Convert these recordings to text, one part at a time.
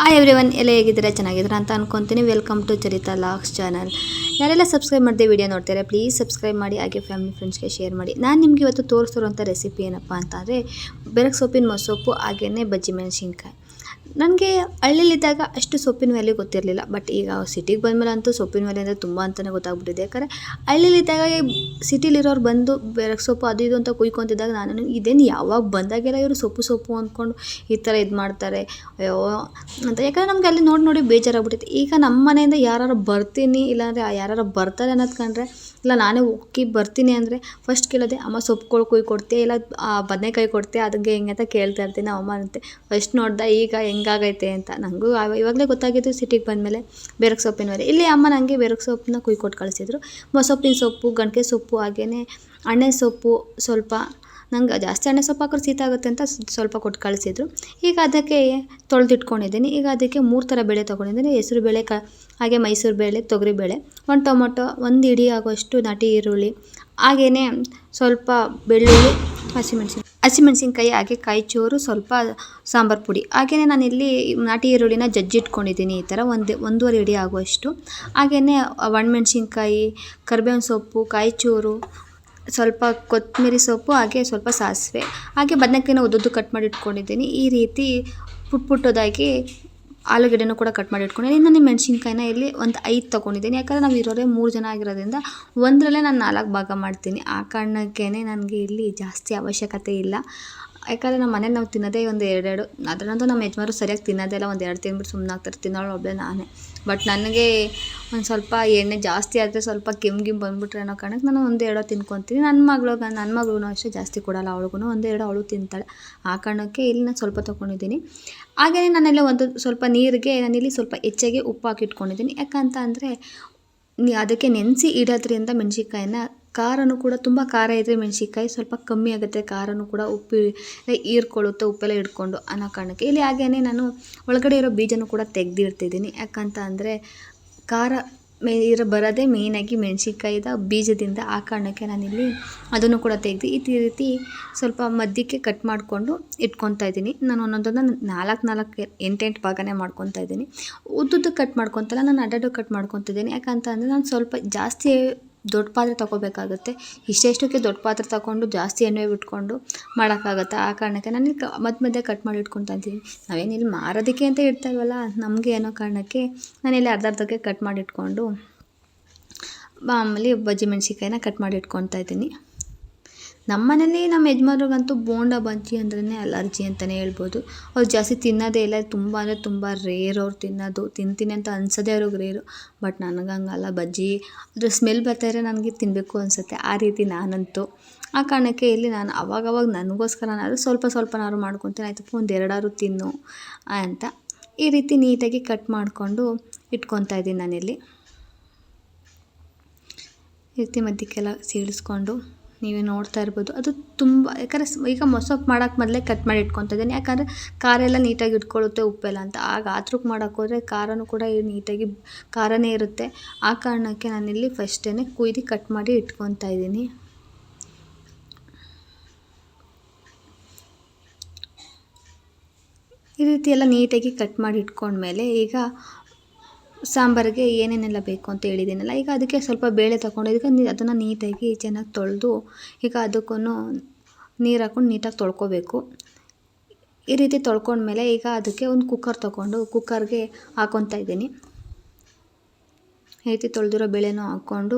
Hi everyone, ಎಲ್ಲ ಹೇಗಿದ್ದೀರಾ? ಚೆನ್ನಾಗಿದ್ದೀರಾ ಅಂತ ಅನ್ಕೊತೀನಿ. Welcome to Charitha logs channel. ಯಾರೆಲ್ಲ ಸಬ್ಸ್ಕ್ರೈಬ್ ಮಾಡಿದೆ ವಿಡಿಯೋ ನೋಡ್ತಾರೆ, ಪ್ಲೀಸ್ ಸಬ್ಸ್ಕ್ರೈಬ್ ಮಾಡಿ, ಹಾಗೆ ಫ್ಯಾಮಿಲಿ ಫ್ರೆಂಡ್ಸ್ಗೆ ಶೇರ್ ಮಾಡಿ. ನಾನು ನಿಮಗೆ ಇವತ್ತು ತೋರಿಸ್ತಿರೋಂಥ ರೆಸಿಪಿ ಏನಪ್ಪ ಅಂತಂದರೆ ಬೆರಕೆ ಸೊಪ್ಪಿನ ಮೊಸೊಪ್ಪು, ಹಾಗೆಯೇ ಬಜ್ಜಿ ಮೆಣಸಿನ್ಕಾಯಿ. ನನಗೆ ಹಳ್ಳಿಲಿದ್ದಾಗ ಅಷ್ಟು ಸೊಪ್ಪಿನ ವ್ಯಾಲ್ಯೂ ಗೊತ್ತಿರಲಿಲ್ಲ. ಬಟ್ ಈಗ ಸಿಟಿಗೆ ಬಂದಮೇಲೆ ಅಂತೂ ಸೊಪ್ಪಿನ ವ್ಯಾಲ್ಯೂ ಅಂದರೆ ತುಂಬ ಅಂತಲೇ ಗೊತ್ತಾಗ್ಬಿಟ್ಟಿದೆ. ಯಾಕಂದರೆ ಹಳ್ಳಿಲಿದ್ದಾಗ ಸಿಟಿಲಿರೋರು ಬಂದು ಬೆರಕೆ ಸೊಪ್ಪು ಅದು ಇದು ಅಂತ ಕುಯ್ಕೊತಿದ್ದಾಗ ನಾನು ಇದೇನು ಯಾವಾಗ ಬಂದಾಗೆಲ್ಲ ಇವರು ಸೊಪ್ಪು ಅಂದ್ಕೊಂಡು ಈ ಥರ ಇದು ಮಾಡ್ತಾರೆ ಅಯ್ಯೋ ಅಂತ. ಯಾಕಂದರೆ ನಮಗೆ ಅಲ್ಲಿ ನೋಡಿ ಬೇಜಾರಾಗ್ಬಿಟ್ಟೈತೆ. ಈಗ ನಮ್ಮ ಮನೆಯಿಂದ ಯಾರು ಬರ್ತೀನಿ, ಇಲ್ಲಾಂದರೆ ಯಾರು ಬರ್ತಾರೆ ಅನ್ನೋದು ಕಂಡ್ರೆ, ಇಲ್ಲ ನಾನೇ ಹೋಗಿ ಬರ್ತೀನಿ ಅಂದರೆ ಫಸ್ಟ್ ಕೇಳೋದೆ, ಅಮ್ಮ ಸೊಪ್ಪುಗಳು ಕೊಡ್ತೀಯ, ಇಲ್ಲ ಬದನೆಕಾಯಿ ಕೊಡ್ತೀಯ, ಅದಕ್ಕೆ ಹೆಂಗೆ ಅಂತ ಕೇಳ್ತಾ ಇರ್ತೀನಿ. ಅಮ್ಮ ಅಂತೆ ಫಸ್ಟ್ ನೋಡ್ದೆ ಈಗ ಹೆಂಗಾಗೈತೆ ಅಂತ. ನನಗೂ ಇವಾಗಲೇ ಗೊತ್ತಾಗಿದ್ದು ಸಿಟಿಗೆ ಬಂದಮೇಲೆ ಬೆರಕೆ ಸೊಪ್ಪಿನ ಮೇಲೆ. ಇಲ್ಲಿ ಅಮ್ಮ ನನಗೆ ಬೆರಕೆ ಸೊಪ್ಪನ್ನ ಕೊಟ್ಟು ಕಳಿಸಿದ್ರು. ಮೊಸೊಪ್ಪಿನ ಸೊಪ್ಪು, ಗಂಟೆ ಸೊಪ್ಪು, ಹಾಗೆಯೇ ಅಣ್ಣೆ ಸೊಪ್ಪು ಸ್ವಲ್ಪ. ನಂಗೆ ಜಾಸ್ತಿ ಎಣ್ಣೆ ಸೊಪ್ಪು ಹಾಕಿದ್ರೆ ಶೀತ ಆಗುತ್ತೆ ಅಂತ ಸ್ವಲ್ಪ ಕೊಟ್ಟು ಕಳಿಸಿದ್ರು. ಈಗ ಅದಕ್ಕೆ ತೊಳೆದಿಟ್ಕೊಂಡಿದ್ದೀನಿ. ಈಗ ಅದಕ್ಕೆ 3 ಥರ ಬೇಳೆ ತೊಗೊಂಡಿದ್ದೀನಿ. ಹೆಸರು ಬೇಳೆ, ಹಾಗೆ ಮೈಸೂರು ಬೇಳೆ, ತೊಗರಿಬೇಳೆ, 1 ಟೊಮೊಟೊ, 1 ಇಡಿ ಆಗುವಷ್ಟು ನಾಟಿ ಈರುಳ್ಳಿ, ಹಾಗೆಯೇ ಸ್ವಲ್ಪ ಬೆಳ್ಳುಳ್ಳಿ, ಹಸಿಮೆಣಸಿನ್ಕಾಯಿ, ಹಾಗೆ ಕಾಯಿಚೂರು, ಸ್ವಲ್ಪ ಸಾಂಬಾರು ಪುಡಿ. ಹಾಗೆಯೇ ನಾನಿಲ್ಲಿ ನಾಟಿ ಈರುಳ್ಳಿನ ಜಜ್ಜಿಟ್ಕೊಂಡಿದ್ದೀನಿ ಈ ಥರ 1.5 ಇಡಿ ಆಗುವಷ್ಟು. ಹಾಗೆಯೇ ಒಣಮೆಣಸಿನ್ಕಾಯಿ, ಕರಿಬೇವಿನ ಸೊಪ್ಪು, ಕಾಯಿಚೂರು, ಸ್ವಲ್ಪ ಕೊತ್ತಂಬರಿ ಸೊಪ್ಪು, ಹಾಗೆ ಸ್ವಲ್ಪ ಸಾಸಿವೆ, ಹಾಗೆ ಬದನೆಕಾಯಿನ ಉದ್ದುದ್ದು ಕಟ್ ಮಾಡಿ ಇಟ್ಕೊಂಡಿದ್ದೀನಿ. ಈ ರೀತಿ ಪುಟ್ಟದಾಗಿ ಆಲೂಗಡ್ಡೆನೂ ಕೂಡ ಕಟ್ ಮಾಡಿ ಇಟ್ಕೊಂಡಿದ್ದೀನಿ. ನಾನು ಮೆಣಸಿನ್ಕಾಯಿನ ಇಲ್ಲಿ ಒಂದು 5 ತೊಗೊಂಡಿದ್ದೀನಿ. ಯಾಕಂದರೆ ನಾವು ಇರೋರೇ 3 ಜನ ಆಗಿರೋದ್ರಿಂದ ಒಂದರಲ್ಲೇ ನಾನು 4 ಭಾಗ ಮಾಡ್ತೀನಿ. ಆ ಕಾರಣಕ್ಕೇ ನನಗೆ ಇಲ್ಲಿ ಜಾಸ್ತಿ ಅವಶ್ಯಕತೆ ಇಲ್ಲ. ಯಾಕಂದರೆ ನಮ್ಮ ಮನೇಲಿ ನಾವು ತಿನ್ನೋದೇ ಒಂದು 2 ಅದರಂತೂ ನಮ್ಮ ಯಜಮಾನರು ಸರಿಯಾಗಿ ತಿನ್ನೋದೇ ಇಲ್ಲ. ಒಂದು 2 ತಿಂದ್ಬಿಟ್ಟು ಸುಮ್ಮನೆ ಆಗ್ತಾರೆ. ತಿನ್ನೋಳು ಒಬ್ಬಳೇ ನಾನೇ. ಬಟ್ ನನಗೆ ಒಂದು ಸ್ವಲ್ಪ ಎಣ್ಣೆ ಜಾಸ್ತಿ ಆದರೆ ಸ್ವಲ್ಪ ಕೆಮ್ಗಿಮ್ ಬಂದುಬಿಟ್ರೆ ಅನ್ನೋ ಕಾರಣಕ್ಕೆ ನಾನು 1-2 ತಿನ್ಕೊತೀನಿ. ನನ್ನ ಮಗಳು ಅಷ್ಟೇ ಜಾಸ್ತಿ ಕೊಡೋಲ್ಲ. ಅವಳಿಗೂ 1-2 ಅವಳು ತಿಂತಾಳೆ. ಆ ಕಾರಣಕ್ಕೆ ಇಲ್ಲಿ ನಾನು ಸ್ವಲ್ಪ ತೊಗೊಂಡಿದ್ದೀನಿ. ಹಾಗೆಯೇ ನಾನೆಲ್ಲ ಒಂದು ಸ್ವಲ್ಪ ನೀರಿಗೆ ನಾನಿಲ್ಲಿ ಸ್ವಲ್ಪ ಹೆಚ್ಚಾಗಿ ಉಪ್ಪು ಹಾಕಿಟ್ಕೊಂಡಿದ್ದೀನಿ. ಯಾಕಂತ ಅಂದರೆ ಅದಕ್ಕೆ ನೆನೆಸಿ ಇಡೋದ್ರಿಂದ ಮೆಣಸಿನ್ಕಾಯಿನ ಖಾರನೂ ಕೂಡ ತುಂಬ ಖಾರ ಇದ್ದರೆ ಮೆಣಸಿನ್ಕಾಯಿ ಸ್ವಲ್ಪ ಕಮ್ಮಿ ಆಗುತ್ತೆ. ಖಾರನೂ ಕೂಡ ಉಪ್ಪು ಹೀರ್ಕೊಳ್ಳುತ್ತೆ, ಉಪ್ಪೆಲ್ಲ ಹಿಡ್ಕೊಂಡು ಅನ್ನೋ ಕಾರಣಕ್ಕೆ. ಇಲ್ಲಿ ಹಾಗೆಯೇ ನಾನು ಒಳಗಡೆ ಇರೋ ಬೀಜನೂ ಕೂಡ ತೆಗೆದಿಡ್ತಿದ್ದೀನಿ. ಯಾಕಂತ ಅಂದರೆ ಖಾರ ಬರೋದೇ ಮೇಯ್ನಾಗಿ ಮೆಣಸಿನ್ಕಾಯಿದ ಬೀಜದಿಂದ. ಆ ಕಾರಣಕ್ಕೆ ನಾನಿಲ್ಲಿ ಅದನ್ನು ಕೂಡ ತೆಗೆದು ಈ ರೀತಿ ಸ್ವಲ್ಪ ಮಧ್ಯಕ್ಕೆ ಕಟ್ ಮಾಡಿಕೊಂಡು ಇಟ್ಕೊತಾ ಇದ್ದೀನಿ. ನಾನು ಒಂದೊಂದನ್ನು 4 8 ಭಾಗನೇ ಮಾಡ್ಕೊತಾ ಇದ್ದೀನಿ. ಉದ್ದುದ್ದು ಕಟ್ ಮಾಡ್ಕೊತಲ್ಲ, ನಾನು ಅಡ್ಡಡ್ಡು ಕಟ್ ಮಾಡ್ಕೊತಿದ್ದೀನಿ. ಯಾಕಂತ ಅಂದರೆ ನಾನು ಸ್ವಲ್ಪ ಜಾಸ್ತಿ ದೊಡ್ಡ ಪಾತ್ರೆ ತೊಗೋಬೇಕಾಗುತ್ತೆ. ಇಷ್ಟಕ್ಕೆ ದೊಡ್ಡ ಪಾತ್ರೆ ತೊಗೊಂಡು ಜಾಸ್ತಿ ಎಣ್ಣೆ ಬಿಟ್ಕೊಂಡು ಮಾಡೋಕ್ಕಾಗತ್ತೆ. ಆ ಕಾರಣಕ್ಕೆ ನಾನು ಮಧ್ಯೆ ಕಟ್ ಮಾಡಿ ಇಟ್ಕೊತಾ ಇದ್ದೀನಿ. ನಾವೇನಿಲ್ಲಿ ಮಾರೋದಕ್ಕೆ ಅಂತ ಇಡ್ತಾ ಇಲ್ವಲ್ಲ, ನಮಗೆ ಅನ್ನೋ ಕಾರಣಕ್ಕೆ ನಾನಿಲ್ಲಿ ಅರ್ಧಕ್ಕೆ ಕಟ್ ಮಾಡಿ ಇಟ್ಕೊಂಡು ಮಾಮೂಲಿ ಬಜ್ಜಿ ಮೆಣಸಿನ್ಕಾಯಿನ ಕಟ್ ಮಾಡಿ ಇಟ್ಕೊತಾ ಇದ್ದೀನಿ. ನಮ್ಮ ಮನೇಲಿ ನಮ್ಮ ಯಜಮಾನ್ರಿಗಂತೂ ಬೋಂಡ ಬಜ್ಜಿ ಅಂದ್ರೇ ಅಲರ್ಜಿ ಅಂತಲೇ ಹೇಳ್ಬೋದು. ಅವ್ರು ಜಾಸ್ತಿ ತಿನ್ನೋದೇ ಇಲ್ಲ. ತುಂಬ ಅಂದರೆ ತುಂಬ ರೇರ್ ಅವ್ರು ತಿನ್ನೋದು. ತಿಂತೀನಿ ಅಂತ ಅನ್ಸೋದೇ ಅವ್ರಿಗೆ ರೇರು. ಬಟ್ ನನಗೆ ಹಂಗಲ್ಲ. ಬಜ್ಜಿ ಅದ್ರ ಸ್ಮೆಲ್ ಬರ್ತಾಯಿದ್ರೆ ನನಗೆ ತಿನ್ನಬೇಕು ಅನಿಸುತ್ತೆ. ಆ ರೀತಿ ನಾನಂತೂ. ಆ ಕಾರಣಕ್ಕೆ ಇಲ್ಲಿ ನಾನು ಅವಾಗವಾಗ ನನಗೋಸ್ಕರನಾದ್ರೂ ಸ್ವಲ್ಪನಾದ್ರು ಮಾಡ್ಕೊತೀನಿ. ಆಯ್ತಪ್ಪ 1-2 ತಿನ್ನು ಅಂತ. ಈ ರೀತಿ ನೀಟಾಗಿ ಕಟ್ ಮಾಡಿಕೊಂಡು ಇಟ್ಕೊತಾ ಇದ್ದೀನಿ ನಾನಿಲ್ಲಿ. ಈ ರೀತಿ ಮಧ್ಯಕ್ಕೆಲ್ಲ ಸೀಳಿಸ್ಕೊಂಡು ನೀವೇ ನೋಡ್ತಾ ಇರ್ಬೋದು. ಅದು ತುಂಬ ಯಾಕಂದರೆ ಈಗ ಮೊಸೊಪ್ಪು ಮಾಡೋಕ್ಕೆ ಮೊದಲೇ ಕಟ್ ಮಾಡಿ ಇಟ್ಕೊತಾ ಇದ್ದೀನಿ. ಯಾಕಂದರೆ ಖಾರ ಎಲ್ಲ ನೀಟಾಗಿ ಇಟ್ಕೊಳ್ಳುತ್ತೆ, ಉಪ್ಪೆಲ್ಲ ಅಂತ. ಆಗ ಆತ್ರಕ್ಕೆ ಮಾಡೋಕ್ಕೆ ಹೋದರೆ ಖಾರನೂ ಕೂಡ ನೀಟಾಗಿ ಖಾರನೇ ಇರುತ್ತೆ. ಆ ಕಾರಣಕ್ಕೆ ನಾನಿಲ್ಲಿ ಫಸ್ಟೇ ಕುಯ್ದು ಕಟ್ ಮಾಡಿ ಇಟ್ಕೊತಾ ಇದ್ದೀನಿ. ಈ ರೀತಿ ಎಲ್ಲ ನೀಟಾಗಿ ಕಟ್ ಮಾಡಿ ಇಟ್ಕೊಂಡ್ಮೇಲೆ ಈಗ ಸಾಂಬಾರಿಗೆ ಏನೇನೆಲ್ಲ ಬೇಕು ಅಂತ ಹೇಳಿದ್ದೀನಲ್ಲ, ಈಗ ಅದಕ್ಕೆ ಸ್ವಲ್ಪ ಬೇಳೆ ತೊಗೊಂಡಿದ್ದಕ್ಕೆ ಅದನ್ನು ನೀಟಾಗಿ ಚೆನ್ನಾಗಿ ತೊಳೆದು ಈಗ ಅದಕ್ಕೂ ನೀರು ಹಾಕ್ಕೊಂಡು ನೀಟಾಗಿ ತೊಳ್ಕೊಬೇಕು. ಈ ರೀತಿ ತೊಳ್ಕೊಂಡ್ಮೇಲೆ ಈಗ ಅದಕ್ಕೆ ಒಂದು ಕುಕ್ಕರ್ ತೊಗೊಂಡು ಕುಕ್ಕರ್ಗೆ ಹಾಕ್ಕೊತಾ ಇದ್ದೀನಿ. ಈ ರೀತಿ ತೊಳೆದಿರೋ ಬೇಳೆನೂ ಹಾಕ್ಕೊಂಡು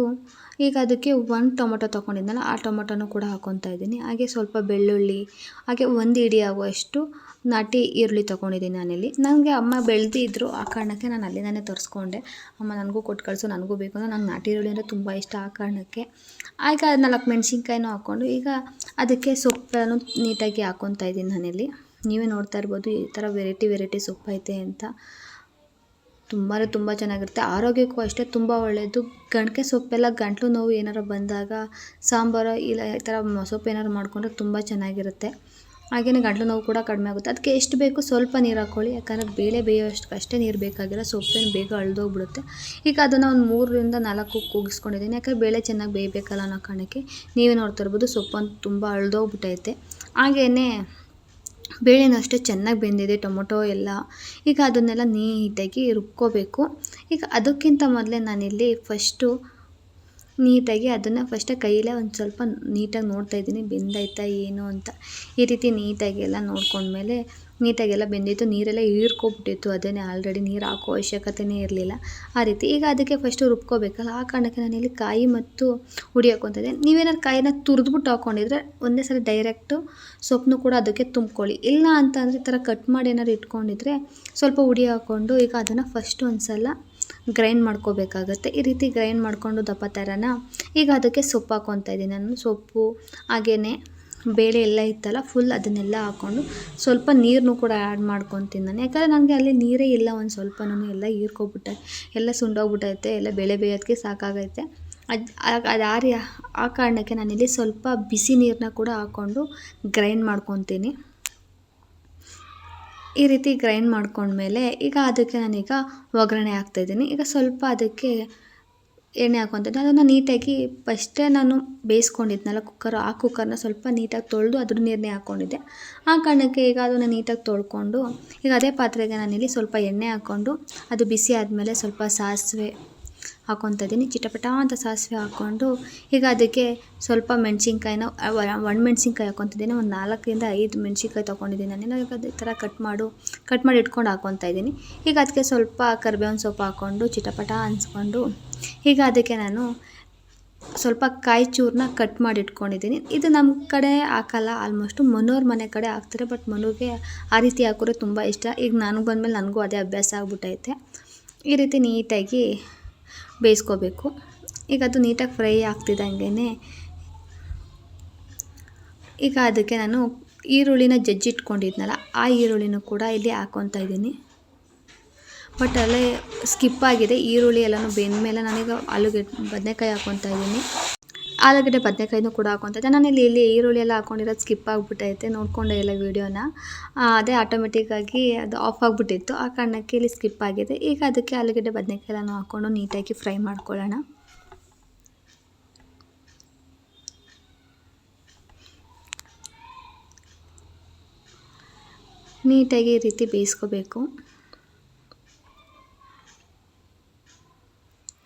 ಈಗ ಅದಕ್ಕೆ 1 ಟೊಮೊಟೊ ತೊಗೊಂಡಿದ್ನಲ್ಲ, ಆ ಟೊಮೊಟೊನೂ ಕೂಡ ಹಾಕ್ಕೊತಾ ಇದ್ದೀನಿ. ಹಾಗೆ ಸ್ವಲ್ಪ ಬೆಳ್ಳುಳ್ಳಿ, ಹಾಗೆ 1 ಇಡಿ ಆಗುವಷ್ಟು ನಾಟಿ ಈರುಳ್ಳಿ ತೊಗೊಂಡಿದ್ದೀನಿ ನಾನಿಲ್ಲಿ. ನನಗೆ ಅಮ್ಮ ಬೆಳೆದಿದ್ರು. ಆ ಕಾರಣಕ್ಕೆ ನಾನು ಅಲ್ಲಿಂದನೇ ತರಿಸ್ಕೊಂಡೆ. ಅಮ್ಮ ನನಗೂ ಕೊಟ್ಟು ಕಳಿಸು, ನನಗೂ ಬೇಕು ಅಂದರೆ ನಂಗೆ ನಾಟಿ ಈರುಳ್ಳಿ ಅಂದರೆ ತುಂಬ ಇಷ್ಟ. ಆ ಕಾರಣಕ್ಕೆ ಆಗ 4 ಮೆಣಸಿನ್ಕಾಯಿನೂ ಹಾಕ್ಕೊಂಡು ಈಗ ಅದಕ್ಕೆ ಸೊಪ್ಪನ್ನು ನೀಟಾಗಿ ಹಾಕ್ಕೊತಾ ಇದ್ದೀನಿ ನಾನಿಲ್ಲಿ. ನೀವೇ ನೋಡ್ತಾ ಇರ್ಬೋದು ಈ ಥರ ವೆರೈಟಿ ಸೊಪ್ಪು ಐತೆ ಅಂತ. ತುಂಬ ಚೆನ್ನಾಗಿರುತ್ತೆ. ಆರೋಗ್ಯಕ್ಕೂ ಅಷ್ಟೇ ತುಂಬ ಒಳ್ಳೆಯದು. ಗಂಟೆ ಸೊಪ್ಪೆಲ್ಲ ಗಂಟ್ಲು ನೋವು ಏನಾರು ಬಂದಾಗ ಸಾಂಬಾರು ಇಲ್ಲ ಈ ಥರ ಮೊಸೊಪ್ಪು ಏನಾರು ಮಾಡಿಕೊಂಡ್ರೆ ತುಂಬ ಚೆನ್ನಾಗಿರುತ್ತೆ. ಹಾಗೆಯೇ ಗಂಟ್ಲು ನೋವು ಕೂಡ ಕಡಿಮೆ ಆಗುತ್ತೆ. ಅದಕ್ಕೆ ಎಷ್ಟು ಬೇಕು ಸ್ವಲ್ಪ ನೀರು ಹಾಕ್ಕೊಳ್ಳಿ. ಯಾಕಂದರೆ ಬೇಳೆ ಬೇಯೋಷ್ಟಕ್ಕಷ್ಟೇ ನೀರು ಬೇಕಾಗಿಲ್ಲ. ಸೊಪ್ಪೇನು ಬೇಗ ಅಳ್ದೋಗ್ಬಿಡುತ್ತೆ. ಈಗ ಅದನ್ನು ಒಂದು 3-4 ಕೂಗಿಸ್ಕೊಂಡಿದ್ದೀನಿ. ಯಾಕಂದರೆ ಬೇಳೆ ಚೆನ್ನಾಗಿ ಬೇಯಬೇಕಲ್ಲ ಅನ್ನೋ ಕಾರಣಕ್ಕೆ. ನೀವೇ ನೋಡ್ತಾ ಇರ್ಬೋದು ಸೊಪ್ಪಂತೂ ತುಂಬ ಅಳ್ದೋಗ್ಬಿಟ್ಟೈತೆ. ಹಾಗೆಯೇ ಬೇಳೆನೂ ಅಷ್ಟೇ ಚೆನ್ನಾಗಿ ಬೆಂದಿದೆ, ಟೊಮೊಟೊ ಎಲ್ಲ. ಈಗ ಅದನ್ನೆಲ್ಲ ನೀಟಾಗಿ ರುಬ್ಕೋಬೇಕು. ಈಗ ಅದಕ್ಕಿಂತ ಮೊದಲೇ ನಾನಿಲ್ಲಿ ಫಸ್ಟು ನೀಟಾಗಿ ಅದನ್ನು ಕೈಯಲ್ಲೇ ಒಂದು ಸ್ವಲ್ಪ ನೀಟಾಗಿ ನೋಡ್ತಾಯಿದ್ದೀನಿ ಬೆಂದೈತಾ ಏನು ಅಂತ. ಈ ರೀತಿ ನೀಟಾಗಿ ಎಲ್ಲ ನೋಡ್ಕೊಂಡ್ಮೇಲೆ ನೀಟಾಗೆಲ್ಲ ಬೆಂದಿತ್ತು, ನೀರೆಲ್ಲ ಹೀರ್ಕೊಬಿಟ್ಟಿತ್ತು. ಅದನ್ನೇ ಆಲ್ರೆಡಿ ನೀರು ಹಾಕೋ ಅವಶ್ಯಕತೆಯೇ ಇರಲಿಲ್ಲ ಆ ರೀತಿ. ಈಗ ಅದಕ್ಕೆ ಫಸ್ಟು ರುಬ್ಕೋಬೇಕಲ್ಲ, ಆ ಕಾರಣಕ್ಕೆ ನಾನಿಲ್ಲಿ ಕಾಯಿ ಮತ್ತು ಹುಡಿ ಹಾಕ್ಕೊತಿದ್ದೆ. ನೀವೇನಾದ್ರು ಕಾಯಿನ ತುರಿದ್ಬಿಟ್ಟು ಹಾಕ್ಕೊಂಡಿದ್ರೆ ಒಂದೇ ಸಲ ಡೈರೆಕ್ಟು ಸೊಪ್ಪನ್ನು ಕೂಡ ಅದಕ್ಕೆ ತುಂಬ್ಕೊಳ್ಳಿ. ಇಲ್ಲ ಅಂತ ಅಂದರೆ ಈ ಥರ ಕಟ್ ಮಾಡಿ ಏನಾದ್ರು ಇಟ್ಕೊಂಡಿದ್ರೆ ಸ್ವಲ್ಪ ಹುಡಿ ಹಾಕ್ಕೊಂಡು ಈಗ ಅದನ್ನು ಫಸ್ಟು ಒಂದು ಸಲ ಗ್ರೈಂಡ್ ಮಾಡ್ಕೋಬೇಕಾಗತ್ತೆ. ಈ ರೀತಿ ಗ್ರೈಂಡ್ ಮಾಡಿಕೊಂಡು ದಪ್ಪ ಥರನ ಈಗ ಅದಕ್ಕೆ ಸೊಪ್ಪು ಹಾಕ್ಕೊತಾ ಇದ್ದೀನಿ ನಾನು. ಸೊಪ್ಪು ಹಾಗೆಯೇ ಬೇಳೆ ಎಲ್ಲ ಇತ್ತಲ್ಲ ಫುಲ್ ಅದನ್ನೆಲ್ಲ ಹಾಕ್ಕೊಂಡು ಸ್ವಲ್ಪ ನೀರನ್ನು ಕೂಡ ಆ್ಯಡ್ ಮಾಡ್ಕೊತೀನಿ ನಾನು. ಯಾಕಂದರೆ ನನಗೆ ಅಲ್ಲಿ ನೀರೇ ಇಲ್ಲ ಒಂದು ಸ್ವಲ್ಪನೂ, ಎಲ್ಲ ಹೀರ್ಕೊಬಿಟ್ಟೆ, ಎಲ್ಲ ಸುಂಡೋಗ್ಬಿಟ್ಟೈತೆ, ಎಲ್ಲ ಬೇಳೆ ಬೇಯೋದಕ್ಕೆ ಸಾಕಾಗೈತೆ. ಆ ಕಾರಣಕ್ಕೆ ನಾನಿಲ್ಲಿ ಸ್ವಲ್ಪ ಬಿಸಿ ನೀರನ್ನ ಕೂಡ ಹಾಕ್ಕೊಂಡು ಗ್ರೈಂಡ್ ಮಾಡ್ಕೊತೀನಿ. ಈ ರೀತಿ ಗ್ರೈಂಡ್ ಮಾಡ್ಕೊಂಡ್ಮೇಲೆ ಈಗ ಅದಕ್ಕೆ ನಾನೀಗ ಒಗ್ಗರಣೆ ಹಾಕ್ತಾಯಿದ್ದೀನಿ. ಈಗ ಸ್ವಲ್ಪ ಅದಕ್ಕೆ ಎಣ್ಣೆ ಹಾಕ್ಕೊತಿದ್ದೆ. ಅದನ್ನು ನೀಟಾಗಿ ಫಸ್ಟೇ ನಾನು ಬೇಯಿಸ್ಕೊಂಡಿದ್ನಲ್ಲ ಆ ಕುಕ್ಕರ್ನ ಸ್ವಲ್ಪ ನೀಟಾಗಿ ತೊಳೆದು ಅದ್ರ ನೀರನ್ನೇ ಹಾಕ್ಕೊಂಡಿದ್ದೆ. ಆ ಕಾರಣಕ್ಕೆ ಈಗ ಅದನ್ನು ನೀಟಾಗಿ ತೊಳ್ಕೊಂಡು ಈಗ ಅದೇ ಪಾತ್ರೆಗೆ ನಾನಿಲ್ಲಿ ಸ್ವಲ್ಪ ಎಣ್ಣೆ ಹಾಕ್ಕೊಂಡು ಅದು ಬಿಸಿ ಆದಮೇಲೆ ಸ್ವಲ್ಪ ಸಾಸಿವೆ ಹಾಕ್ಕೊತಾ ಇದ್ದೀನಿ. ಚಿಟಪಟ ಅಂತ ಸಾಸಿವೆ ಹಾಕ್ಕೊಂಡು ಈಗ ಅದಕ್ಕೆ ಸ್ವಲ್ಪ ಮೆಣಸಿನ್ಕಾಯಿನ ಒಣಮೆಣ್ಸಿನ್ಕಾಯಿ ಹಾಕ್ಕೊತಿದ್ದೀನಿ. ಒಂದು 4ರಿಂದ 5 ಮೆಣಸಿನ್ಕಾಯಿ ತೊಗೊಂಡಿದ್ದೀನಿ ನಾನು. ಈಗ ಅದೇ ಥರ ಕಟ್ ಮಾಡಿ ಇಟ್ಕೊಂಡು ಹಾಕ್ಕೊತಾ ಇದ್ದೀನಿ. ಈಗ ಅದಕ್ಕೆ ಸ್ವಲ್ಪ ಕರಿಬೇವಿನ ಸೊಪ್ಪು ಹಾಕ್ಕೊಂಡು ಚಿಟಪಟ ಅನ್ಸ್ಕೊಂಡು ಈಗ ಅದಕ್ಕೆ ನಾನು ಸ್ವಲ್ಪ ಕಾಯಿ ಚೂರನ್ನ ಕಟ್ ಮಾಡಿ ಇಟ್ಕೊಂಡಿದ್ದೀನಿ. ಇದು ನಮ್ಮ ಕಡೆ ಹಾಕಲ್ಲ, ಆಲ್ಮೋಸ್ಟು ಮನೋರ ಮನೆ ಕಡೆ ಹಾಕ್ತಾರೆ. ಬಟ್ ಮನೋಗೆ ಆ ರೀತಿ ಹಾಕಿದ್ರೆ ತುಂಬ ಇಷ್ಟ. ಈಗ ನನಗೆ ಬಂದಮೇಲೆ ನನಗೂ ಅದೇ ಅಭ್ಯಾಸ ಆಗ್ಬಿಟ್ಟೈತೆ. ಈ ರೀತಿ ನೀಟಾಗಿ ಬೇಯಿಸ್ಕೋಬೇಕು. ಈಗ ಅದು ನೀಟಾಗಿ ಫ್ರೈ ಆಗ್ತಿದ್ದಂಗೆ ಈಗ ಅದಕ್ಕೆ ನಾನು ಈರುಳ್ಳಿನ ಜಜ್ಜಿಟ್ಕೊಂಡಿದ್ನಲ್ಲ ಆ ಈರುಳ್ಳಿನೂ ಕೂಡ ಇಲ್ಲಿ ಹಾಕ್ಕೊತಾ ಇದ್ದೀನಿ. ಬಟ್ ಅಲ್ಲೇ ಸ್ಕಿಪ್ ಆಗಿದೆ, ಈರುಳ್ಳಿ ಎಲ್ಲನೂ ಬೆಂದಮೇಲೆ ನಾನೀಗ ಬದನೆಕಾಯಿ ಹಾಕ್ಕೊತಾ ಇದ್ದೀನಿ. ಆಲೂಗಡ್ಡೆ ಬದನೆಕಾಯಿನೂ ಕೂಡ ಹಾಕ್ಕೊತಾ ಇದ್ದೆ. ನಾನು ಇಲ್ಲಿ ಈರುಳ್ಳಿ ಎಲ್ಲ ಹಾಕ್ಕೊಂಡಿರೋದು ಸ್ಕಿಪ್ ಆಗಿಬಿಟ್ಟೈತೆ, ನೋಡಿಕೊಂಡೆ ಇಲ್ಲ ವೀಡಿಯೋನ. ಅದೇ ಆಟೋಮೆಟಿಕ್ಕಾಗಿ ಅದು ಆಫ್ ಆಗಿಬಿಟ್ಟಿತ್ತು, ಆ ಕಾರಣಕ್ಕೆ ಇಲ್ಲಿ ಸ್ಕಿಪ್ ಆಗಿದೆ. ಈಗ ಅದಕ್ಕೆ ಆಲೂಗಡ್ಡೆ ಬದನೆಕಾಯಿ ಎಲ್ಲ ಹಾಕ್ಕೊಂಡು ನೀಟಾಗಿ ಫ್ರೈ ಮಾಡ್ಕೊಳ್ಳೋಣ. ನೀಟಾಗಿ ಈ ರೀತಿ ಬೇಯಿಸ್ಕೋಬೇಕು.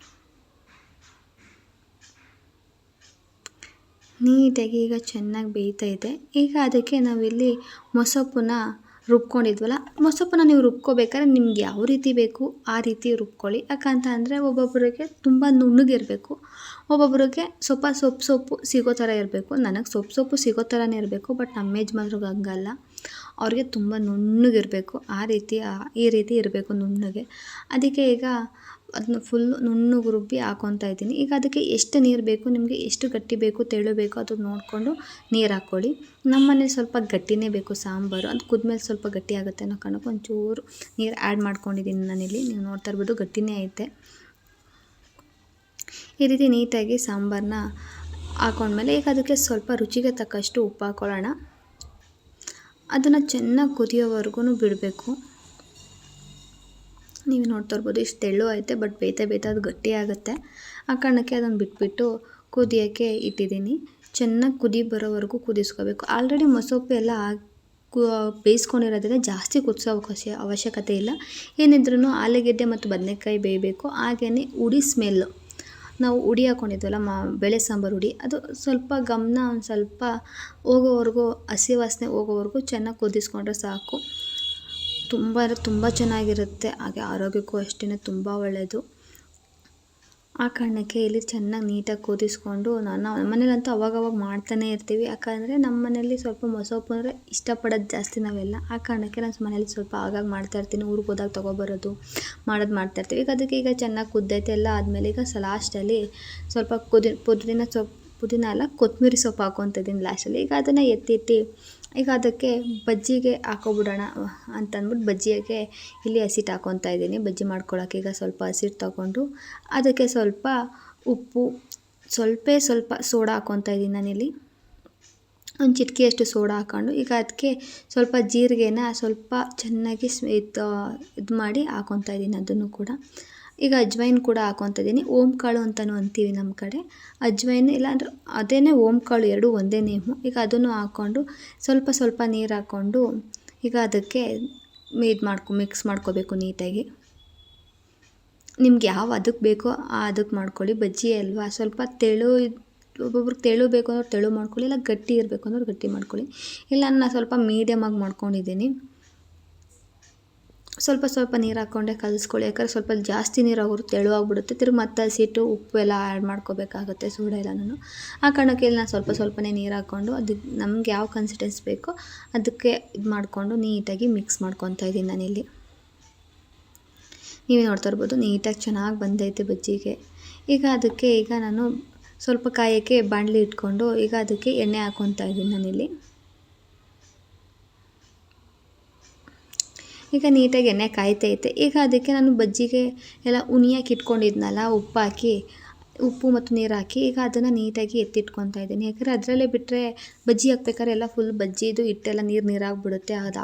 ನೀಟಾಗಿ ಈಗ ಚೆನ್ನಾಗಿ ಬೇಯ್ತೈತೆ. ಈಗ ಅದಕ್ಕೆ ನಾವಿಲ್ಲಿ ಮೊಸಪ್ಪನ್ನ ರುಬ್ಕೊಂಡಿದ್ವಲ್ಲ, ಮೊಸಪ್ಪನ್ನ ನೀವು ರುಬ್ಕೋಬೇಕಾದ್ರೆ ನಿಮ್ಗೆ ಯಾವ ರೀತಿ ಬೇಕು ಆ ರೀತಿ ರುಬ್ಕೊಳ್ಳಿ. ಯಾಕಂತ ಅಂದರೆ ಒಬ್ಬೊಬ್ಬರಿಗೆ ತುಂಬ ನುಣ್ಣಗಿರಬೇಕು, ಒಬ್ಬೊಬ್ಬರಿಗೆ ಸೊಪ್ಪು ಸಿಗೋ ಥರ ಇರಬೇಕು. ನನಗೆ ಸೊಪ್ಪು ಸಿಗೋ ಥರನೇ ಇರಬೇಕು. ಬಟ್ ನಮ್ಮ ಯಜಮಾನ್ರಿಗೆ ಹಂಗಲ್ಲ, ಅವ್ರಿಗೆ ತುಂಬ ನುಣ್ಣಗಿರಬೇಕು. ಈ ರೀತಿ ಇರಬೇಕು ನುಣ್ಣಗೆ. ಅದಕ್ಕೆ ಈಗ ಅದನ್ನ ಫುಲ್ಲು ನುಣ್ಣಗೆ ರುಬ್ಬಿ ಹಾಕ್ಕೊತಾ ಇದ್ದೀನಿ. ಈಗ ಅದಕ್ಕೆ ಎಷ್ಟು ನೀರು ಬೇಕು, ನಿಮಗೆ ಎಷ್ಟು ಗಟ್ಟಿ ಬೇಕು ತೆಳು ಬೇಕು ಅದು ನೋಡಿಕೊಂಡು ನೀರು ಹಾಕ್ಕೊಳ್ಳಿ. ನಮ್ಮ ಮನೇಲಿ ಸ್ವಲ್ಪ ಗಟ್ಟಿನೇ ಬೇಕು ಸಾಂಬಾರು, ಅದು ಕುದ್ಮೇಲೆ ಸ್ವಲ್ಪ ಗಟ್ಟಿ ಆಗುತ್ತೆ ಅನ್ನೋ ಕಾರಣಕ್ಕೆ ಒಂಚೂರು ನೀರು ಆ್ಯಡ್ ಮಾಡ್ಕೊಂಡಿದ್ದೀನಿ ನಾನಿಲ್ಲಿ. ನೀವು ನೋಡ್ತಾ ಇರ್ಬೋದು ಗಟ್ಟಿನೇ ಐತೆ. ಈ ರೀತಿ ನೀಟಾಗಿ ಸಾಂಬಾರನ್ನ ಹಾಕ್ಕೊಂಡ್ಮೇಲೆ ಈಗ ಅದಕ್ಕೆ ಸ್ವಲ್ಪ ರುಚಿಗೆ ತಕ್ಕಷ್ಟು ಉಪ್ಪು ಹಾಕ್ಕೊಳ್ಳೋಣ. ಅದನ್ನು ಚೆನ್ನಾಗಿ ಕುದಿಯೋವರೆಗೂ ಬಿಡಬೇಕು. ನೀವು ನೋಡ್ತಾ ಇರ್ಬೋದು ಇಷ್ಟು ತೆಳ್ಳು ಐತೆ, ಬಟ್ ಬೇಯ್ತಾ ಅದು ಗಟ್ಟಿ ಆಗುತ್ತೆ. ಆ ಕಾರಣಕ್ಕೆ ಅದನ್ನು ಬಿಟ್ಬಿಟ್ಟು ಕುದಿಯೋಕ್ಕೆ ಇಟ್ಟಿದ್ದೀನಿ. ಚೆನ್ನಾಗಿ ಕುದಿ ಬರೋವರೆಗೂ ಕುದಿಸ್ಕೋಬೇಕು. ಆಲ್ರೆಡಿ ಮೊಸಪ್ಪು ಎಲ್ಲ ಬೇಯಿಸ್ಕೊಂಡಿರೋದ್ರಿಂದ ಜಾಸ್ತಿ ಕುದಿಸೋ ಅವಶ್ಯಕತೆ ಇಲ್ಲ. ಏನಿದ್ರೂ ಆಲೂಗೆಡ್ಡೆ ಮತ್ತು ಬದನೆಕಾಯಿ ಬೇಯಬೇಕು. ಹಾಗೆಯೇ ಹುಡಿ ಸ್ಮೆಲ್ಲು, ನಾವು ಹುಡಿ ಹಾಕ್ಕೊಂಡಿದ್ವಲ್ಲ ಬೇಳೆ ಸಾಂಬಾರು ಹುಡಿ, ಅದು ಸ್ವಲ್ಪ ಗಮನ ಒಂದು ಸ್ವಲ್ಪ ಹೋಗೋವರೆಗೂ, ಹಸಿ ವಾಸನೆ ಹೋಗೋವರೆಗೂ ಚೆನ್ನಾಗಿ ಕುದಿಸ್ಕೊಂಡ್ರೆ ಸಾಕು. ತುಂಬ ಚೆನ್ನಾಗಿರುತ್ತೆ. ಹಾಗೆ ಆರೋಗ್ಯಕ್ಕೂ ಅಷ್ಟೇ ತುಂಬ ಒಳ್ಳೆಯದು. ಆ ಕಾರಣಕ್ಕೆ ಇಲ್ಲಿ ಚೆನ್ನಾಗಿ ನೀಟಾಗಿ ಕುದಿಸ್ಕೊಂಡು ನಮ್ಮ ಮನೇಲಂತೂ ಅವಾಗವಾಗ ಮಾಡ್ತಾನೆ ಇರ್ತೀವಿ. ಯಾಕಂದರೆ ನಮ್ಮ ಮನೇಲಿ ಸ್ವಲ್ಪ ಮೊಸಪ್ಪು ಅಂದರೆ ಇಷ್ಟಪಡೋದು ಜಾಸ್ತಿ ನಾವೆಲ್ಲ. ಆ ಕಾರಣಕ್ಕೆ ನಾನು ಮನೇಲಿ ಸ್ವಲ್ಪ ಆಗಾಗ ಮಾಡ್ತಾಯಿರ್ತೀನಿ. ಊರಿಗೆ ಹೋದಾಗ ತೊಗೊಬರೋದು ಮಾಡ್ತಾಯಿರ್ತೀವಿ. ಈಗ ಅದಕ್ಕೆ ಈಗ ಚೆನ್ನಾಗಿ ಕುದ್ದೈತೆ ಎಲ್ಲ ಆದಮೇಲೆ ಈಗ ಲಾಸ್ಟಲ್ಲಿ ಸ್ವಲ್ಪ ಪುದೀನ ಅಲ್ಲ ಕೊತ್ತಂಬರಿ ಸೊಪ್ಪು ಹಾಕ್ಕೊತಾ ಇದ್ದೀನಿ ಲಾಸ್ಟಲ್ಲಿ. ಈಗ ಅದನ್ನು ಎತ್ತಿಟ್ಟು ಈಗ ಅದಕ್ಕೆ ಬಜ್ಜಿಗೆ ಹಾಕೋಬಿಡೋಣ ಅಂತಂದ್ಬಿಟ್ಟು ಬಜ್ಜಿಗೆ ಇಲ್ಲಿ ಹಸಿಟ್ಟು ಹಾಕ್ಕೊತಾ ಇದ್ದೀನಿ. ಬಜ್ಜಿ ಮಾಡ್ಕೊಳ್ಳೋಕೆ ಈಗ ಸ್ವಲ್ಪ ಹಸಿಟ್ಟು ತೊಗೊಂಡು ಅದಕ್ಕೆ ಸ್ವಲ್ಪ ಉಪ್ಪು, ಸ್ವಲ್ಪ ಸೋಡಾ ಹಾಕ್ಕೊತಾ ಇದ್ದೀನಿ ನಾನಿಲ್ಲಿ. ಒಂದು ಚಿಟಿಕೆಯಷ್ಟು ಸೋಡಾ ಹಾಕ್ಕೊಂಡು ಈಗ ಅದಕ್ಕೆ ಸ್ವಲ್ಪ ಜೀರಿಗೆನ ಸ್ವಲ್ಪ ಚೆನ್ನಾಗಿ ಇದು ಮಾಡಿ ಹಾಕ್ಕೊತಾ ಇದ್ದೀನಿ ಅದನ್ನು ಕೂಡ. ಈಗ ಅಜ್ವೈನ್ ಕೂಡ ಹಾಕ್ಕೊತಾ ಇದ್ದೀನಿ. ಓಂ ಕಾಳು ಅಂತಲೂ ಅಂತೀವಿ ನಮ್ಮ ಕಡೆ. ಅಜ್ವೈನ್ ಇಲ್ಲಾಂದ್ರೆ ಅದೇನೇ ಓಂ ಕಾಳು ಎರಡೂ ಒಂದೇ ನೇಮು. ಈಗ ಅದನ್ನು ಹಾಕ್ಕೊಂಡು ಸ್ವಲ್ಪ ನೀರು ಹಾಕ್ಕೊಂಡು ಈಗ ಅದಕ್ಕೆ ಮಿಕ್ಸ್ ಮಾಡ್ಕೋಬೇಕು ನೀಟಾಗಿ. ನಿಮ್ಗೆ ಯಾವ ಅದಕ್ಕೆ ಬೇಕೋ ಆ ಅದಕ್ಕೆ ಮಾಡ್ಕೊಳ್ಳಿ. ಬಜ್ಜಿ ಅಲ್ವಾ, ಸ್ವಲ್ಪ ತೆಳು ಒಬ್ಬೊಬ್ರಿಗೆ ತೆಳು ಬೇಕು ಅಂದ್ರೆ ತೆಳು ಮಾಡ್ಕೊಳ್ಳಿ, ಇಲ್ಲ ಗಟ್ಟಿ ಇರಬೇಕು ಅಂದ್ರೆ ಗಟ್ಟಿ ಮಾಡ್ಕೊಳ್ಳಿ. ಇಲ್ಲ ನಾನು ಸ್ವಲ್ಪ ಮೀಡಿಯಮಾಗಿ ಮಾಡ್ಕೊಂಡಿದ್ದೀನಿ. ಸ್ವಲ್ಪ ನೀರು ಹಾಕ್ಕೊಂಡೆ ಕಲಿಸ್ಕೊಳ್ಳಿ. ಯಾಕಂದ್ರೆ ಸ್ವಲ್ಪ ಜಾಸ್ತಿ ನೀರು ಆಗೋರು ತೆಳು ಆಗಿಬಿಡುತ್ತೆ. ತಿರ್ಗಿ ಮತ್ತೆ ಹಸಿಟ್ಟು ಉಪ್ಪು ಎಲ್ಲ ಆ್ಯಡ್ ಮಾಡ್ಕೋಬೇಕಾಗುತ್ತೆ, ಸೋಡಾ ಎಲ್ಲನೂ. ಆ ಕಾರಣಕ್ಕೆ ಇಲ್ಲಿ ನಾನು ಸ್ವಲ್ಪನೇ ನೀರು ಹಾಕ್ಕೊಂಡು ಅದಕ್ಕೆ ನಮ್ಗೆ ಯಾವ ಕನ್ಸಿಸ್ಟೆನ್ಸ್ ಬೇಕೋ ಅದಕ್ಕೆ ಇದು ಮಾಡಿಕೊಂಡು ನೀಟಾಗಿ ಮಿಕ್ಸ್ ಮಾಡ್ಕೊತಾ ಇದ್ದೀನಿ ನಾನಿಲ್ಲಿ. ನೀವೇ ನೋಡ್ತಾ ಇರ್ಬೋದು ನೀಟಾಗಿ ಚೆನ್ನಾಗಿ ಬಂದೈತೆ ಬಜ್ಜಿಗೆ. ಈಗ ನಾನು ಸ್ವಲ್ಪ ಕಾಯೋಕ್ಕೆ ಬಾಣಲಿ ಇಟ್ಕೊಂಡು ಈಗ ಅದಕ್ಕೆ ಎಣ್ಣೆ ಹಾಕ್ಕೊತಾ ಇದ್ದೀನಿ ನಾನಿಲ್ಲಿ. ಈಗ ನೀಟಾಗಿ ಎಣ್ಣೆ ಕಾಯ್ತೈತೆ. ಈಗ ಅದಕ್ಕೆ ನಾನು ಬಜ್ಜಿಗೆ ಎಲ್ಲ ಉಣಿಯಾಕೆ ಇಟ್ಕೊಂಡಿದ್ನಲ್ಲ, ಉಪ್ಪು ಮತ್ತು ನೀರು ಹಾಕಿ ಈಗ ಅದನ್ನು ನೀಟಾಗಿ ಎತ್ತಿಟ್ಕೊತಾ ಇದ್ದೀನಿ. ಯಾಕಂದರೆ ಅದರಲ್ಲೇ ಬಿಟ್ಟರೆ ಬಜ್ಜಿ ಹಾಕ್ಬೇಕಾದ್ರೆ ಎಲ್ಲ ಫುಲ್ ಬಜ್ಜಿದು ಹಿಟ್ಟೆಲ್ಲ ನೀರಾಗಿಬಿಡುತ್ತೆ. ಅದು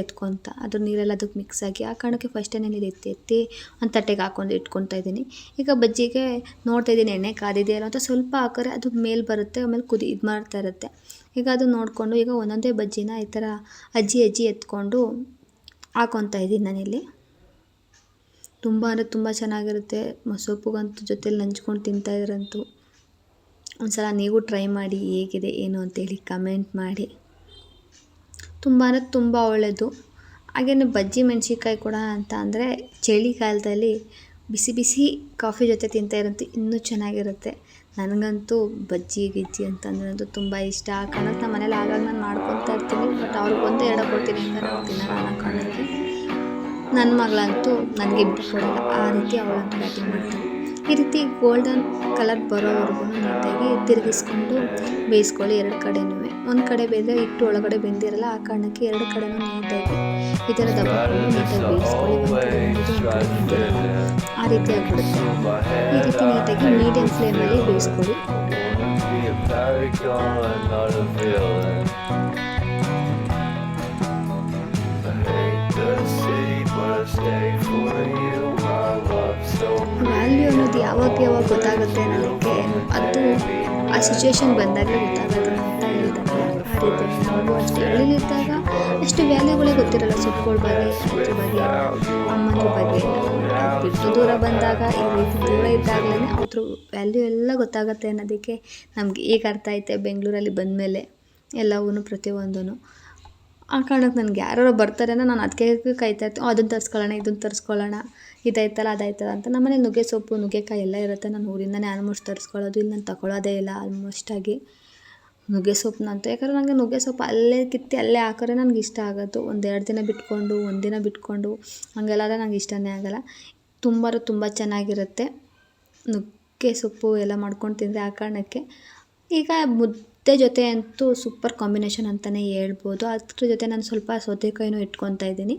ಎತ್ಕೊತ ಅದ್ರ ನೀರೆಲ್ಲ ಅದಕ್ಕೆ ಮಿಕ್ಸ್ ಆಗಿ, ಆ ಕಾರಣಕ್ಕೆ ಫಸ್ಟೇ ನಾನು ಇದು ಎತ್ತಿ ಒಂದು ತಟ್ಟೆಗೆ ಹಾಕ್ಕೊಂಡು ಇಟ್ಕೊತಾ ಇದ್ದೀನಿ. ಈಗ ಬಜ್ಜಿಗೆ ನೋಡ್ತಾ ಇದ್ದೀನಿ ಎಣ್ಣೆ ಕಾದಿದೆಯಲ್ಲ ಅಂತ ಸ್ವಲ್ಪ ಹಾಕಿದ್ರೆ ಅದು ಮೇಲೆ ಬರುತ್ತೆ, ಆಮೇಲೆ ಇದು ಮಾಡ್ತಾ ಇರುತ್ತೆ. ಈಗ ಅದು ನೋಡಿಕೊಂಡು ಈಗ ಒಂದೊಂದೇ ಬಜ್ಜಿನ ಈ ಥರ ಅಜ್ಜಿ ಎತ್ಕೊಂಡು ಹಾಕ್ಕೊತಾ ಇದ್ದೀನಿ ನಾನಿಲ್ಲಿ. ತುಂಬ ಅಂದರೆ ತುಂಬ ಚೆನ್ನಾಗಿರುತ್ತೆ. ಮೊಸೊಪ್ಪಿಗಂತೂ ಜೊತೆಲಿ ನಂಚ್ಕೊಂಡು ತಿಂತಾಯಿದ್ರಂತೂ. ಒಂದ್ಸಲ ನೀವು ಟ್ರೈ ಮಾಡಿ ಹೇಗಿದೆ ಏನು ಅಂತೇಳಿ ಕಮೆಂಟ್ ಮಾಡಿ. ತುಂಬ ಅಂದರೆ ತುಂಬ ಒಳ್ಳೆಯದು. ಹಾಗೆಯೇ ಬಜ್ಜಿ ಮೆಣಸಿನ್ಕಾಯಿ ಕೂಡ ಅಂತ ಅಂದರೆ ಚಳಿಗಾಲದಲ್ಲಿ ಬಿಸಿ ಕಾಫಿ ಜೊತೆ ತಿಂತಾಯಿರಂತೂ ಇನ್ನೂ ಚೆನ್ನಾಗಿರುತ್ತೆ. ನನಗಂತೂ ಬಜ್ಜಿ ಗಿಜ್ಜಿ ಅಂತಂದ್ರಂತೂ ತುಂಬ ಇಷ್ಟ. ಆ ಕಾರಣಕ್ಕೆ ನಮ್ಮ ಮನೇಲಿ ಆಗಾಗ ನಾನು ಮಾಡ್ಕೊತಾ ಇರ್ತೀನಿ. ಬಟ್ ಅವ್ರಿಗೆ ಒಂದೇ ಎರಡು ಕೊಡ್ತೀನಿ ಅಂತ ನಾವು ತಿನ್ನೋಣ ಅನ್ನೋ ಕಾರಣಕ್ಕೆ ನನ್ನ ಮಗಳಂತೂ ನನಗೆ ಬಿಟ್ಟು ಕೊಡೋಲ್ಲ. ಆ ರೀತಿ ಅವಳಂತೂ ಬ್ಯಾಟಿಂಗ್ ಮಾಡ್ತಾಳೆ. ಈ ರೀತಿ ಗೋಲ್ಡನ್ ಕಲರ್ ಬರೋವರೆಗೂ ನೀಟಾಗಿ ತಿರುಗಿಸ್ಕೊಂಡು ಬೇಯಿಸ್ಕೊಳ್ಳಿ ಎರಡು ಕಡೆನೂ. ಒಂದು ಕಡೆ ಬೇಯಿದ್ರೆ ಹಿಟ್ಟು ಒಳಗಡೆ ಬೆಂದಿರಲ್ಲ, ಆ ಕಾರಣಕ್ಕೆ ಎರಡು ಕಡೆನೂ ನೀಟಾಗಿ ಈ ಥರ ದಬ್ಬಕೊಂಡು ನೀಟಾಗಿ ಬೇಯಿಸ್ಕೊಳ್ಳಿ. ಆ ರೀತಿ ಆಗಿಬಿಡುತ್ತೆ. ಈ ರೀತಿ ನೀಟಾಗಿ ಮೀಡಿಯಮ್ ಫ್ಲೇಮಲ್ಲಿ ಬೇಯಿಸ್ಕೊಳ್ಳಿ. ವ್ಯಾಲ್ಯೂ ಅನ್ನೋದು ಯಾವಾಗ ಗೊತ್ತಾಗುತ್ತೆ ನನಗೆ, ಅದು ಆ ಸಿಚುವೇಶನ್ ಬಂದಾಗಲೇ ಗೊತ್ತಾಗೋದು ಅಂತ ಹೇಳ್ತಾರೆ. ಆ ರೀತಿ ನಾವು ಅಷ್ಟೇ ಹಳ್ಳಿಲಿದ್ದಾಗ ಅಷ್ಟು ವ್ಯಾಲ್ಯೂಗಳೇ ಗೊತ್ತಿರಲ್ಲ. ಸೊಪ್ಪುಗಳ ಬಗ್ಗೆ, ಅದ್ರ ಬಗ್ಗೆ, ಅಮ್ಮನ ಬಗ್ಗೆ ಬಿಟ್ಟು ದೂರ ಬಂದಾಗ ಈ ರೀತಿ ದೂರ ಇದ್ದಾಗಲೇ ಅದ್ರ ವ್ಯಾಲ್ಯೂ ಎಲ್ಲ ಗೊತ್ತಾಗುತ್ತೆ ಅನ್ನೋದಕ್ಕೆ ನಮಗೆ ಈಗ ಅರ್ಥ ಐತೆ ಬೆಂಗಳೂರಲ್ಲಿ ಬಂದಮೇಲೆ ಎಲ್ಲವೂ ಪ್ರತಿಯೊಂದೂ. ಆ ಕಾರಣಕ್ಕೆ ನನಗೆ ಯಾರು ಬರ್ತಾರೆ ನಾನು ಅದಕ್ಕೆ ಕಾಯ್ತಾ ಇರ್ತೀನಿ. ಅದನ್ನು ತರಿಸ್ಕೊಳ್ಳೋಣ, ಇದನ್ನು ತರಿಸ್ಕೊಳ್ಳೋಣ, ಇದಾಯ್ತಲ್ಲ ಅದಾಯ್ತಲ್ಲ ಅಂತ. ನಮ್ಮನೆ ನುಗ್ಗೆ ಸೊಪ್ಪು ನುಗ್ಗೆಕಾಯಿ ಎಲ್ಲ ಇರುತ್ತೆ. ನಾನು ಊರಿಂದನೇ ಆಲ್ಮೋಸ್ಟ್ ತರಿಸ್ಕೊಳ್ಳೋದು. ಇಲ್ಲಿ ನಾನು ತಗೊಳ್ಳೋದೇ ಇಲ್ಲ ಆಲ್ಮೋಸ್ಟಾಗಿ ನುಗ್ಗೆ ಸೊಪ್ಪನ್ನಂತೂ. ಯಾಕಂದರೆ ನನಗೆ ನುಗ್ಗೆ ಸೊಪ್ಪು ಅಲ್ಲೇ ಕಿತ್ತಿ ಅಲ್ಲೇ ಹಾಕಿದ್ರೆ ನನಗೆ ಇಷ್ಟ ಆಗೋದು. ಒಂದೆರಡು ದಿನ ಬಿಟ್ಕೊಂಡು ಒಂದಿನ ಬಿಟ್ಕೊಂಡು ಹಂಗೆಲ್ಲಾದ್ರೆ ನನಗೆ ಇಷ್ಟನೇ ಆಗೋಲ್ಲ. ತುಂಬ ಚೆನ್ನಾಗಿರುತ್ತೆ ನುಗ್ಗೆ ಸೊಪ್ಪು ಎಲ್ಲ ಮಾಡ್ಕೊಂಡು ತಿಂದರೆ. ಆ ಕಾರಣಕ್ಕೆ ಈಗ ಮುದ್ದೆ ಜೊತೆ ಅಂತೂ ಸೂಪರ್ ಕಾಂಬಿನೇಷನ್ ಅಂತಲೇ ಹೇಳ್ಬೋದು. ಅದ್ರ ಜೊತೆ ನಾನು ಸ್ವಲ್ಪ ಸೌತೆಕಾಯಿನೂ ಇಟ್ಕೊತಾ ಇದ್ದೀನಿ.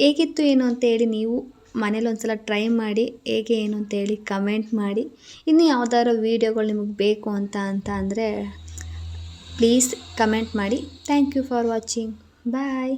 ಹೇಗಿತ್ತು ಏನು ಅಂತೇಳಿ ನೀವು ಮನೇಲಿ ಒಂದ್ಸಲ ಟ್ರೈ ಮಾಡಿ ಹೇಗೆ ಏನು ಅಂತೇಳಿ ಕಮೆಂಟ್ ಮಾಡಿ. ಇನ್ನು ಯಾವ್ದಾದ್ರು ವೀಡಿಯೋಗಳು ನಿಮಗೆ ಬೇಕು ಅಂತ ಅಂದರೆ ಪ್ಲೀಸ್ ಕಮೆಂಟ್ ಮಾಡಿ. Thank you for watching. Bye.